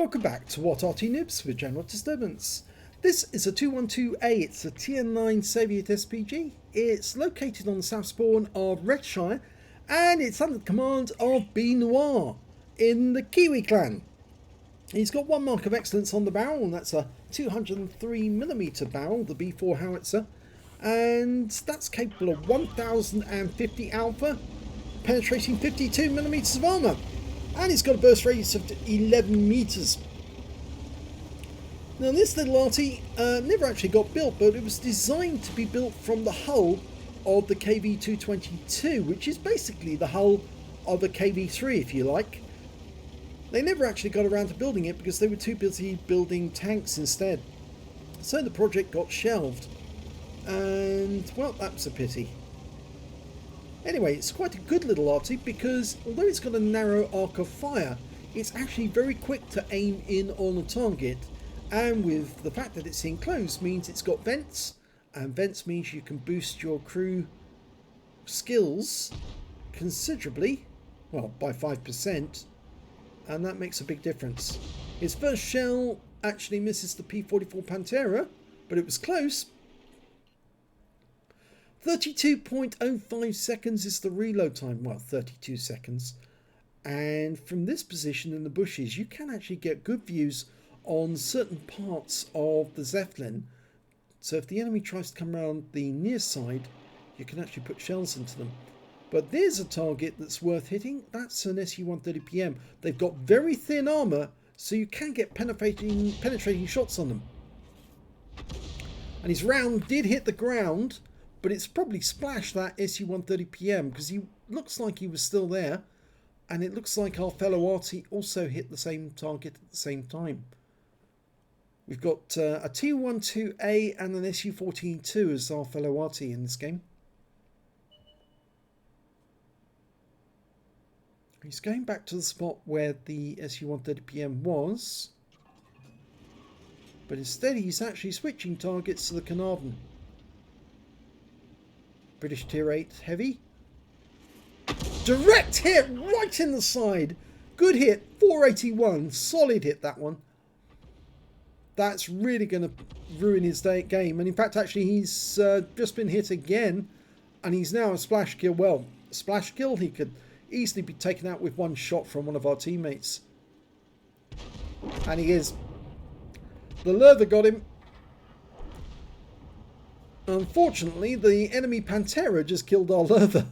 Welcome back to What Arty Noobs for General Disturbance. This is a 212A, it's a TN9 Soviet SPG. It's located on the south spawn of Redshire and it's under the command of B Noir in the KIWI clan. He's got one mark of excellence on the barrel, and that's a 203mm barrel, the B4 howitzer, and that's capable of 1050 alpha, penetrating 52mm of armour. And it's got a burst radius of 11 meters. Now this little Arty never actually got built, but it was designed to be built from the hull of the KV-222, which is basically the hull of a KV-3 if you like. They never actually got around to building it because they were too busy building tanks instead. So the project got shelved. And well, that's a pity. Anyway, it's quite a good little Arty because although it's got a narrow arc of fire, it's actually very quick to aim in on a target. And with the fact that it's enclosed means it's got vents, and vents means you can boost your crew skills considerably, well, by 5%, and that makes a big difference. Its first shell actually misses the P-44 Pantera, but it was close. 32.05 seconds is the reload time, well 32 seconds, and from this position in the bushes you can actually get good views on certain parts of the Zeppelin. So if the enemy tries to come around the near side, you can actually put shells into them. But there's a target that's worth hitting, that's an SU-130PM. They've got very thin armour, so you can get penetrating shots on them. And his round did hit the ground, but it's probably splashed that SU-130PM because he looks like he was still there, and it looks like our fellow Arty also hit the same target at the same time. We've got a T12A and an SU-14-2 as our fellow Arty in this game. He's going back to the spot where the SU-130PM was, but instead he's actually switching targets to the Carnarvon. British Tier 8 heavy. Direct hit right in the side. Good hit. 481. Solid hit, that one. That's really going to ruin his game. And in fact, actually, he's just been hit again. And he's now a splash kill. Well, splash kill, he could easily be taken out with one shot from one of our teammates. And he is. The Lerther got him. Unfortunately, the enemy Pantera just killed our Lerther.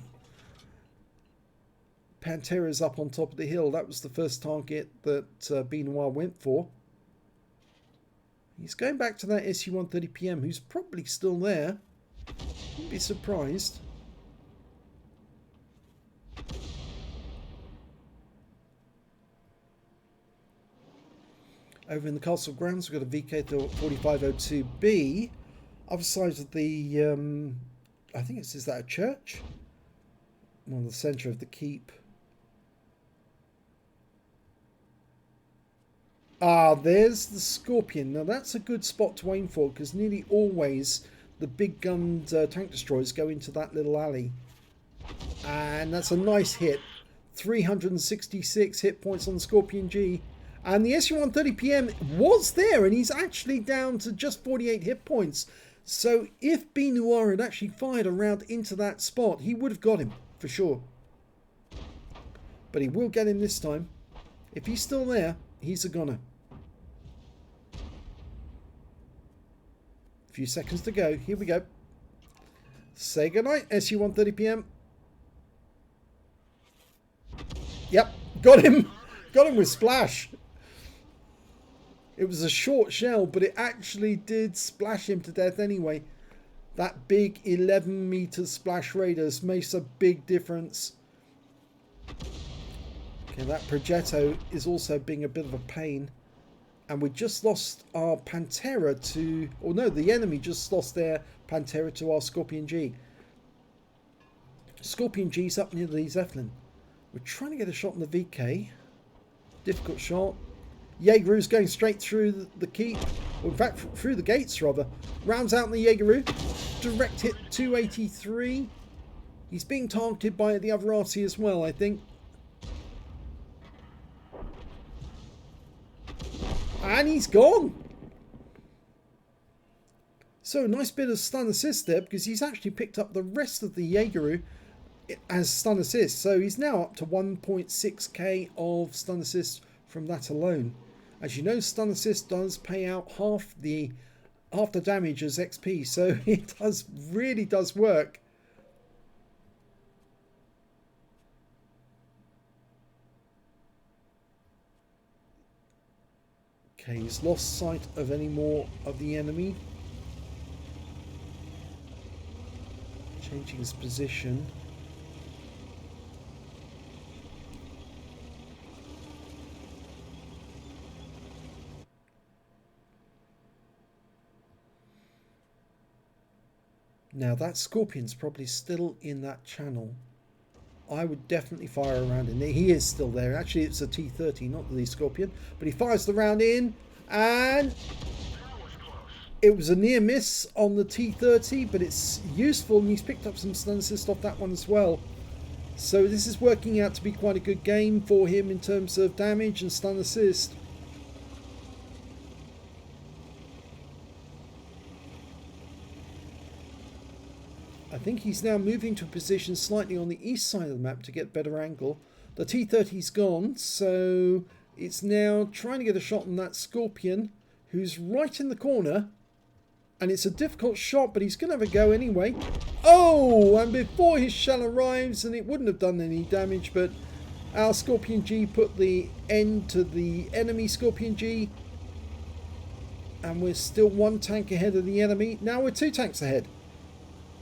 Pantera's up on top of the hill. That was the first target that B Noir went for. He's going back to that SU-130PM, who's probably still there. Wouldn't be surprised. Over in the castle grounds, we've got a VK-4502B. Other side of the, I think is that a church? Well, the centre of the keep. Ah, there's the Scorpion. Now that's a good spot to aim for because nearly always the big gunned tank destroyers go into that little alley. And that's a nice hit. 366 hit points on the Scorpion G. And the SU-130PM was there, and he's actually down to just 48 hit points. So if B Noir had actually fired a round into that spot, he would have got him, for sure. But he will get him this time. If he's still there, he's a goner. A few seconds to go. Here we go. Say goodnight, SU-130PM. Yep, got him. Got him with splash. It was a short shell, but it actually did splash him to death anyway. That big 11-meter splash radius makes a big difference. Okay, that Progetto is also being a bit of a pain. And we just lost our Pantera to... Or no, the enemy just lost their Pantera to our Scorpion G. Scorpion G's up near the Zeppelin. We're trying to get a shot on the VK. Difficult shot. Jaegeru's going straight through the keep, or in fact through the gates rather. Rounds out in the Jaegeru. Direct hit 283. He's being targeted by the other Arty as well, I think. he's gone. So a nice bit of stun assist there, because he's actually picked up the rest of the Jaegeru as stun assist. So he's now up to 1.6k of stun assist from that alone. As you know, stun assist does pay out half the damage as XP, so it really does work. Okay, he's lost sight of any more of the enemy. Changing his position. Now that Scorpion's probably still in that channel. I would definitely fire a round in there. He is still there. Actually, it's a T30, not the Scorpion. But he fires the round in, and it was a near miss on the T30, but it's useful, and he's picked up some stun assist off that one as well. So this is working out to be quite a good game for him in terms of damage and stun assist. I think he's now moving to a position slightly on the east side of the map to get better angle. The T30's gone, so it's now trying to get a shot on that Scorpion, who's right in the corner. And it's a difficult shot, but he's going to have a go anyway. Oh, and before his shell arrives, and it wouldn't have done any damage, but our Scorpion G put the end to the enemy Scorpion G. And we're still one tank ahead of the enemy. Now we're 2 tanks ahead.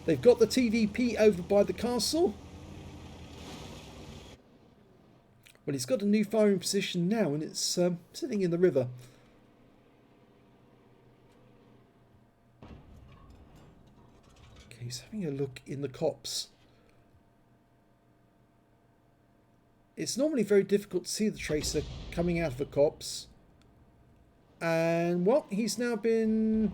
They've got the TVP over by the castle. Well, he's got a new firing position now, and it's sitting in the river. Okay, he's having a look in the copse. It's normally very difficult to see the tracer coming out of a copse. And, well, he's now been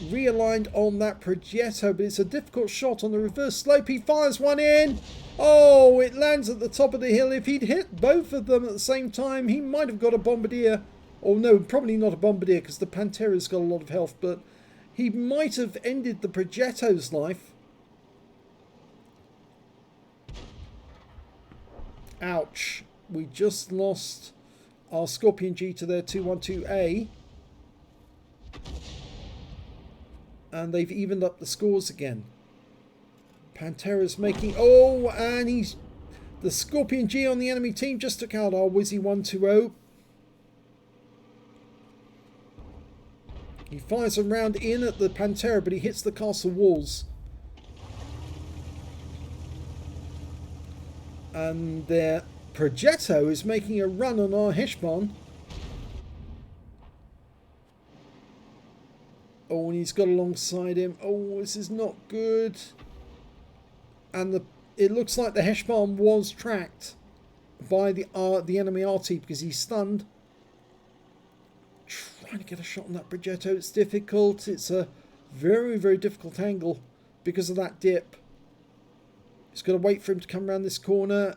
realigned on that Progetto, but it's a difficult shot on the reverse slope. He fires one in. Oh, it lands at the top of the hill. If he'd hit both of them at the same time, he might have got a bombardier. Oh no, probably not a bombardier, because the Pantera's got a lot of health, but he might have ended the Progetto's life. Ouch. We just lost our Scorpion G to their 212A. And they've evened up the scores again. Pantera's making... Oh, and he's... The Scorpion G on the enemy team just took out our Wizzy 120. He fires a round in at the Pantera, but he hits the castle walls. And their Progetto is making a run on our Heshbon. Oh, and he's got alongside him. Oh, this is not good. And it looks like the Heshbon was tracked by the enemy Arty, because he's stunned. Trying to get a shot on that Progetto. It's difficult. It's a very, very difficult angle because of that dip. He's got to wait for him to come around this corner.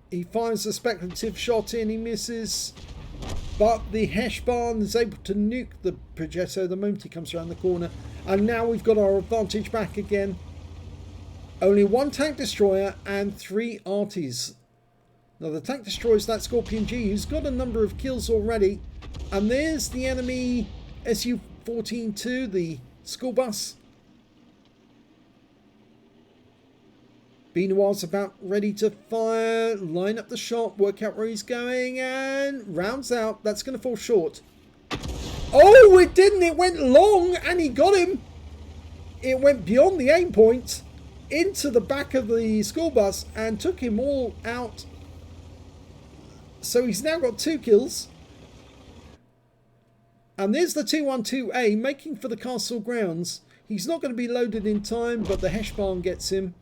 He finds a speculative shot in. He misses. But the Heshbon is able to nuke the Progetto the moment he comes around the corner. And now we've got our advantage back again. Only 1 tank destroyer and 3 Arties. Now the tank destroyer is that Scorpion G, who's got a number of kills already. And there's the enemy Su-14-2, the school bus. Benoit's about ready to fire, line up the shot, work out where he's going, and rounds out. That's going to fall short. Oh, it didn't. It went long, and he got him. It went beyond the aim point, into the back of the school bus, and took him all out. So he's now got 2 kills. And there's the 212A making for the castle grounds. He's not going to be loaded in time, but the Heshbon gets him.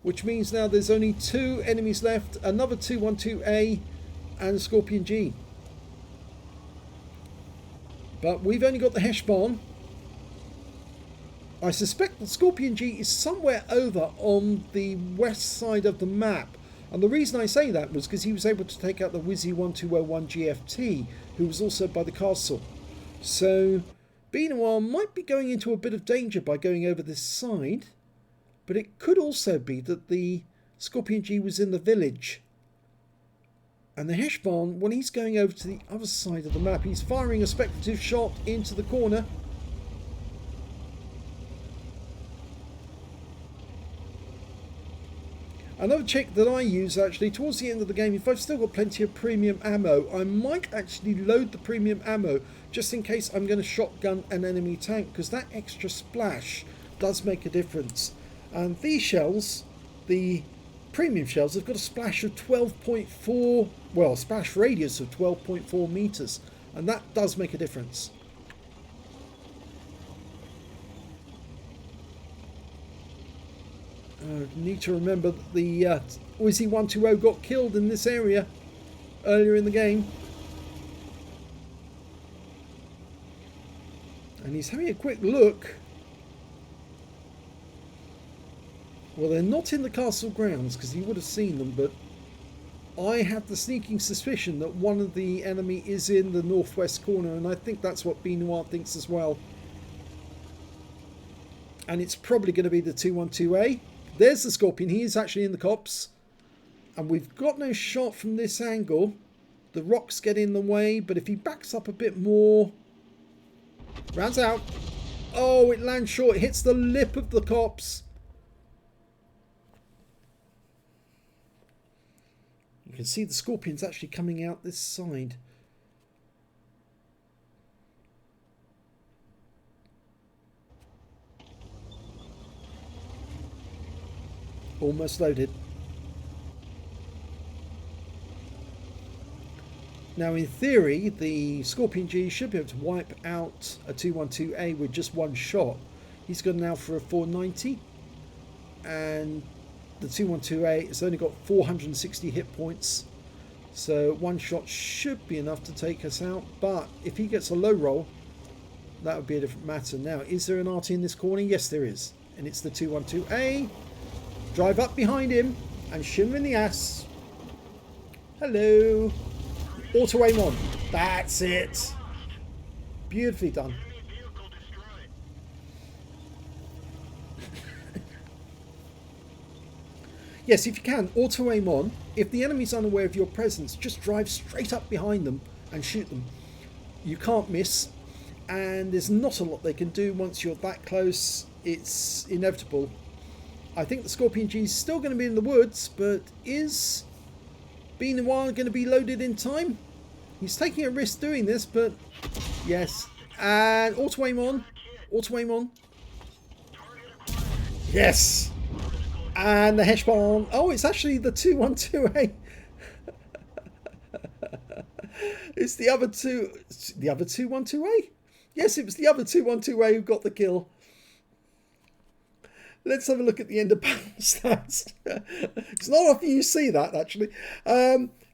Which means now there's only 2 enemies left. Another 212A and Scorpion G. But we've only got the Heshbon. I suspect the Scorpion G is somewhere over on the west side of the map. And the reason I say that was because he was able to take out the Wizzy 1201 GFT, who was also by the castle. So Benoit might be going into a bit of danger by going over this side, but it could also be that the Scorpion G was in the village. And the Heshbon, when he's going over to the other side of the map, he's firing a speculative shot into the corner. Another trick that I use actually towards the end of the game, if I've still got plenty of premium ammo, I might actually load the premium ammo just in case I'm going to shotgun an enemy tank, because that extra splash does make a difference. And these shells, the premium shells, have got a splash of 12.4, well, a splash radius of 12.4 meters, and that does make a difference. Need to remember that the Wizzy 120 got killed in this area earlier in the game. And he's having a quick look. Well, they're not in the castle grounds because he would have seen them, but I have the sneaking suspicion that one of the enemy is in the northwest corner, and I think that's what Benoit thinks as well. And it's probably going to be the 212A. There's the Scorpion. He is actually in the copse. And we've got no shot from this angle. The rocks get in the way, but if he backs up a bit more... Rounds out. Oh, it lands short. It hits the lip of the copse. You can see the Scorpion's actually coming out this side. Almost loaded. Now in theory the Scorpion G should be able to wipe out a 212A with just one shot. He's gone now for a 490, and the 212A has only got 460 hit points, so one shot should be enough to take us out. But if he gets a low roll, that would be a different matter. Now, is there an Arty in this corner? Yes, there is, and it's the 212A. Drive up behind him and shoot him in the ass. Hello. Auto aim on. That's it. Beautifully done. Yes, if you can, auto aim on. If the enemy's unaware of your presence, just drive straight up behind them and shoot them. You can't miss, and there's not a lot they can do once you're that close. It's inevitable. I think the Scorpion G is still going to be in the woods, but is Benoit going to be loaded in time? He's taking a risk doing this, but yes. And auto aim on. Auto aim on. Yes. And the Heshbon. Oh, it's actually the 212A. It's the other 212A. Yes, it was the other 212A who got the kill. Let's have a look at the end of battle stats. It's not often you see that, actually.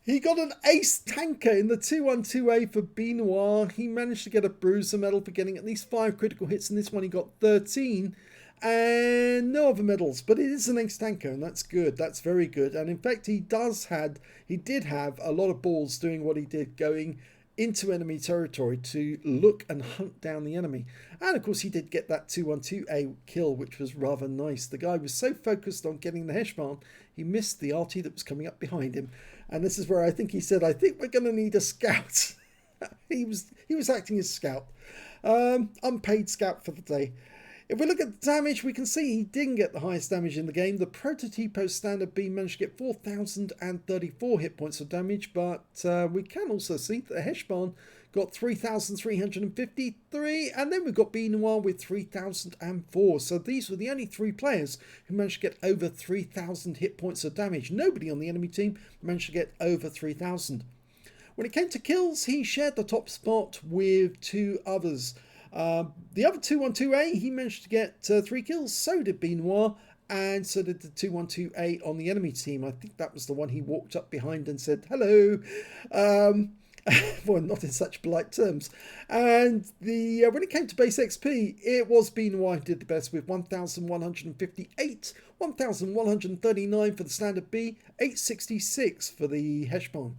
He got an ace tanker in the 212A for Benoit. He managed to get a bruiser medal for getting at least 5 critical hits. In this one, he got 13. And no other medals. But it is an ace tanker, and that's good. That's very good. And in fact, he did have a lot of balls doing what he did, going into enemy territory to look and hunt down the enemy. And of course he did get that 212A kill, which was rather nice. The guy was so focused on getting the Heshbon, he missed the Arty that was coming up behind him. And this is where I think he said, I think we're going to need a scout. he was acting as scout. Unpaid scout for the day. If we look at the damage, we can see he didn't get the highest damage in the game. The Prototypo Standard B managed to get 4,034 hit points of damage, but we can also see that the Heshbon got 3,353, and then we've got Benoit with 3,004. So these were the only 3 players who managed to get over 3,000 hit points of damage. Nobody on the enemy team managed to get over 3,000. When it came to kills, he shared the top spot with 2 others. The other 212A, he managed to get 3 kills. So did Benoit, and so did the 212A on the enemy team. I think that was the one he walked up behind and said hello. Well, not in such polite terms. And the when it came to base XP, it was BNY who did the best with 1,158, 1,139 for the standard B, 866 for the Heshbon.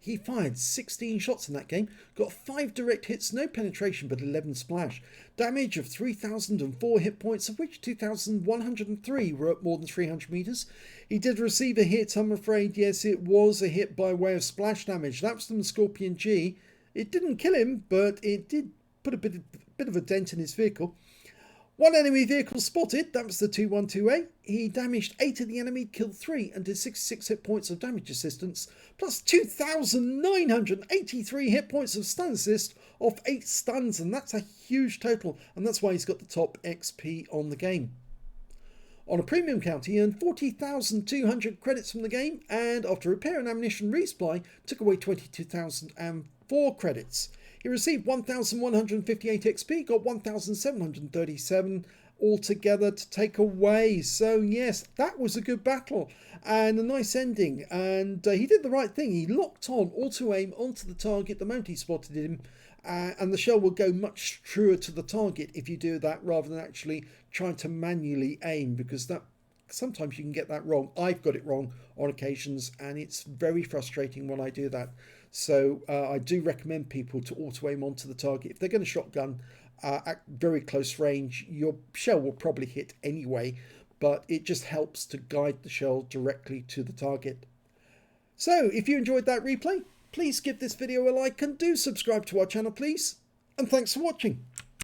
He fired 16 shots in that game, got 5 direct hits, no penetration but 11 splash. Damage of 3,004 hit points, of which 2,103 were at more than 300 meters. He did receive a hit, I'm afraid. Yes, it was a hit by way of splash damage. That was from the Scorpion G. It didn't kill him, but it did put a bit of a dent in his vehicle. One enemy vehicle spotted, that was the 212A. He damaged 8 of the enemy, killed 3 and did 66 hit points of damage assistance, plus 2,983 hit points of stun assist off 8 stuns, and that's a huge total, and that's why he's got the top XP on the game. On a premium count, he earned 40,200 credits from the game, and after repair and ammunition resupply, took away 22,004 credits. He received 1,158 XP, got 1,737 altogether to take away. So yes, that was a good battle and a nice ending. And he did the right thing. He locked on auto-aim onto the target the moment he spotted him. And the shell will go much truer to the target if you do that rather than actually trying to manually aim, because that sometimes you can get that wrong. I've got it wrong on occasions, and it's very frustrating when I do that. So I do recommend people to auto-aim onto the target. If they're going to shotgun at very close range, your shell will probably hit anyway, but it just helps to guide the shell directly to the target. So if you enjoyed that replay, please give this video a like and do subscribe to our channel, please. And thanks for watching.